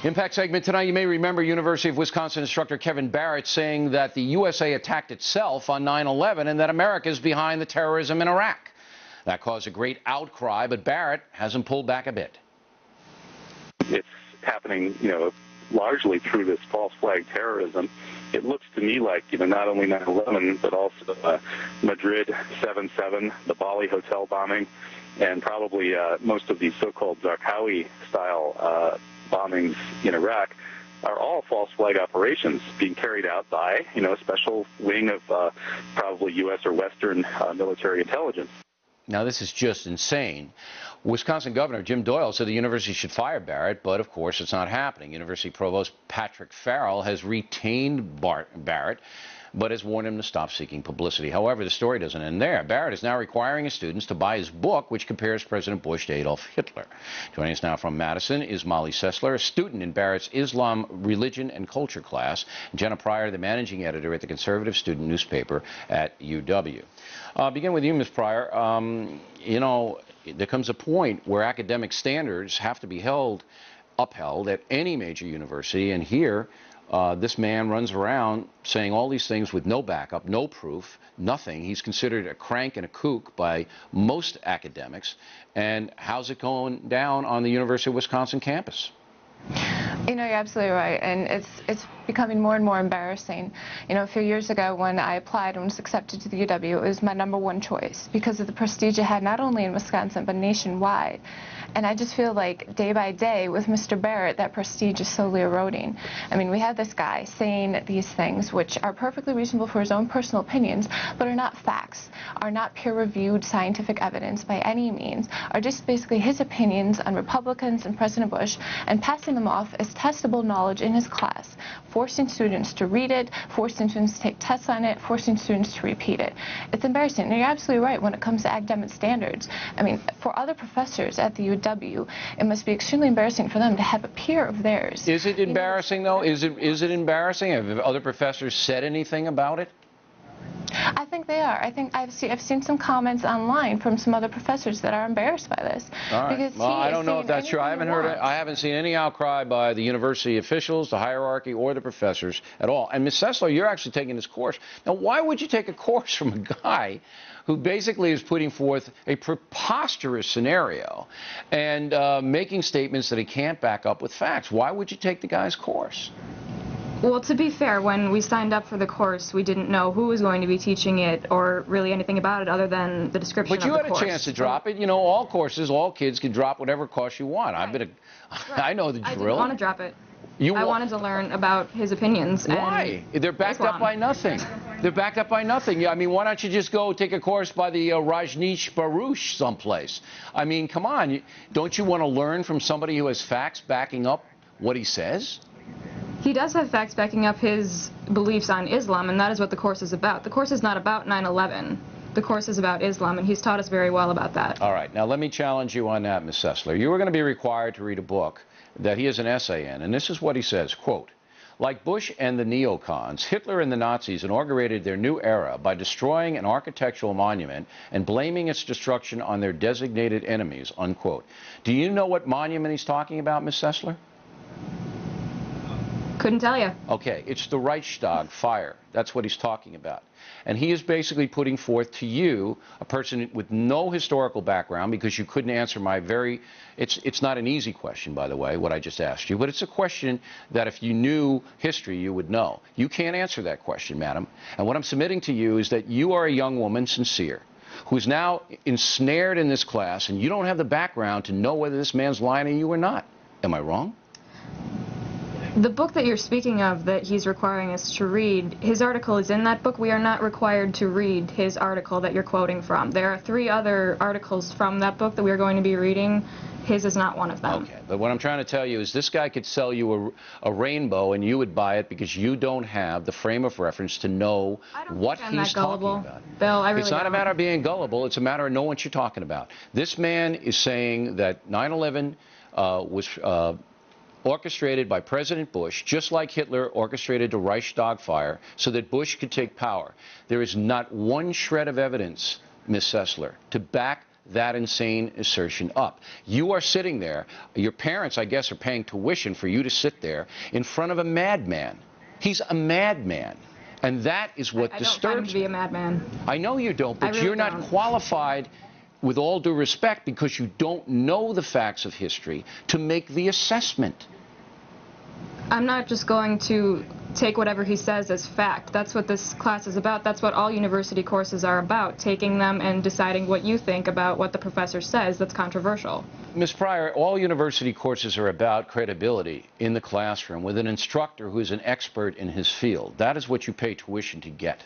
Impact segment tonight, you may remember University of Wisconsin instructor Kevin Barrett saying that the USA attacked itself on 9/11 and that America is behind the terrorism in Iraq. That caused a great outcry, but Barrett hasn't pulled back a bit. It's happening, largely through this false flag terrorism. It looks to me like, not only 9/11, but also Madrid 7/7, the Bali hotel bombing, and probably most of these so-called Zarqawi-style bombings in Iraq are all false flag operations being carried out by, a special wing of probably U.S. or Western military intelligence. Now, this is just insane. Wisconsin Governor Jim Doyle said the university should fire Barrett, but of course it's not happening. University Provost Patrick Farrell has retained Barrett, but has warned him to stop seeking publicity. However, the story doesn't end there. Barrett is now requiring his students to buy his book, which compares President Bush to Adolf Hitler. Joining us now from Madison is Molly Sessler, a student in Barrett's Islam, Religion, and Culture class, and Jenna Pryor, the managing editor at the conservative student newspaper at UW. Begin with you, Ms. Pryor. There comes a point where academic standards have to be upheld at any major university, and here this man runs around saying all these things with no backup, no proof, nothing. He's considered a crank and a kook by most academics. And how's it going down on the University of Wisconsin campus? You're absolutely right, and it's becoming more and more embarrassing. A few years ago when I applied and was accepted to the UW, it was my #1 choice because of the prestige it had not only in Wisconsin but nationwide. And I just feel like day by day with Mr. Barrett, that prestige is slowly eroding. We have this guy saying these things which are perfectly reasonable for his own personal opinions, but are not facts, are not peer-reviewed scientific evidence by any means, are just basically his opinions on Republicans and President Bush, and passing them off as testable knowledge in his class, forcing students to read it, forcing students to take tests on it, forcing students to repeat it. It's embarrassing, and you're absolutely right when it comes to academic standards. For other professors at the UW, it must be extremely embarrassing for them to have a peer of theirs. Is it embarrassing, though? Is it embarrassing? Have other professors said anything about it? I think they are. I think I've seen some comments online from some other professors that are embarrassed by this. All right. Because well, I don't know if that's true. I haven't seen any outcry by the university officials, the hierarchy, or the professors at all. And Ms. Sessler, you're actually taking this course. Now, why would you take a course from a guy who basically is putting forth a preposterous scenario and making statements that he can't back up with facts? Why would you take the guy's course? Well, to be fair, when we signed up for the course, we didn't know who was going to be teaching it or really anything about it other than the description of the course. But you had a chance to drop it. All courses, all kids can drop whatever course you want. Right. I know the drill. I didn't want to drop it. I wanted to learn about his opinions. Why? They're backed up by nothing. They're backed up by nothing. Why don't you just go take a course by the Rajneesh Baruch someplace? Come on. Don't you want to learn from somebody who has facts backing up what he says? He does have facts backing up his beliefs on Islam, and that is what the course is about. The course is not about 9/11. The course is about Islam, and he's taught us very well about that. All right. Now, let me challenge you on that, Ms. Sessler. You are going to be required to read a book that he has an essay in, and this is what he says, quote, "Like Bush and the neocons, Hitler and the Nazis inaugurated their new era by destroying an architectural monument and blaming its destruction on their designated enemies," unquote. Do you know what monument he's talking about, Ms. Sessler? Couldn't tell you. Okay, it's the Reichstag fire. That's what he's talking about. And he is basically putting forth to you, a person with no historical background, because you couldn't answer my it's not an easy question, by the way, what I just asked you, but it's a question that if you knew history, you would know. You can't answer that question, madam. And what I'm submitting to you is that you are a young woman, sincere, who's now ensnared in this class, and you don't have the background to know whether this man's lying to you or not. Am I wrong? The book that you're speaking of that he's requiring us to read, his article is in that book. We are not required to read his article that you're quoting from. There are 3 other articles from that book that we are going to be reading. His is not one of them. Okay, but what I'm trying to tell you is this guy could sell you a rainbow and you would buy it because you don't have the frame of reference to know what he's talking about. Bill, I really It's not a matter of being gullible. It's a matter of knowing what you're talking about. This man is saying that 9/11 was orchestrated by President Bush, just like Hitler orchestrated the Reichstag fire, so that Bush could take power. There is not one shred of evidence, Ms. Sessler, to back that insane assertion up. You are sitting there. Your parents, I guess, are paying tuition for you to sit there in front of a madman. He's a madman. And that is what disturbs me. I don't find him to be a madman. I know you don't, but really you're not qualified, with all due respect, because you don't know the facts of history, to make the assessment. I'm not just going to take whatever he says as fact. That's what this class is about. That's what all university courses are about, taking them and deciding what you think about what the professor says that's controversial. Ms. Pryor, all university courses are about credibility in the classroom with an instructor who is an expert in his field. That is what you pay tuition to get.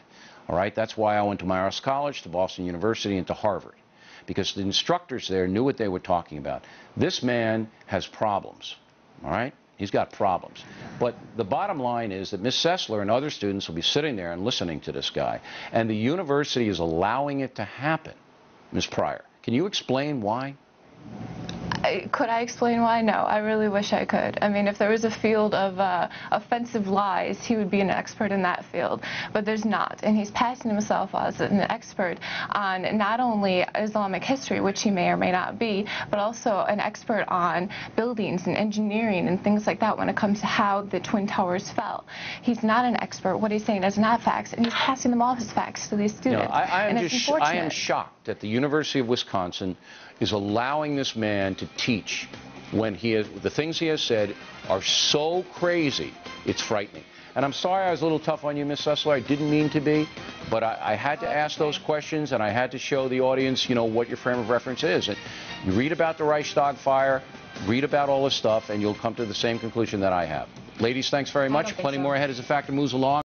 All right? That's why I went to Marist College, to Boston University, and to Harvard, because the instructors there knew what they were talking about. This man has problems. All right? He's got problems. But the bottom line is that Ms. Sessler and other students will be sitting there and listening to this guy, and the university is allowing it to happen. Ms. Pryor, can you explain why? Could I explain why? No, I really wish I could. I mean, if there was a field of offensive lies, he would be an expert in that field. But there's not. And he's passing himself as an expert on not only Islamic history, which he may or may not be, but also an expert on buildings and engineering and things like that when it comes to how the Twin Towers fell. He's not an expert. What he's saying is not facts, and he's passing them off as facts to these students. No, I am shocked that the University of Wisconsin is allowing this man to teach when the things he has said are so crazy, it's frightening. And I'm sorry I was a little tough on you, Ms. Sessler. I didn't mean to be, but I had to ask those questions, and I had to show the audience, you know, what your frame of reference is. And you read about the Reichstag fire, read about all this stuff, and you'll come to the same conclusion that I have. Ladies, thanks very much. Plenty more ahead as the factor moves along.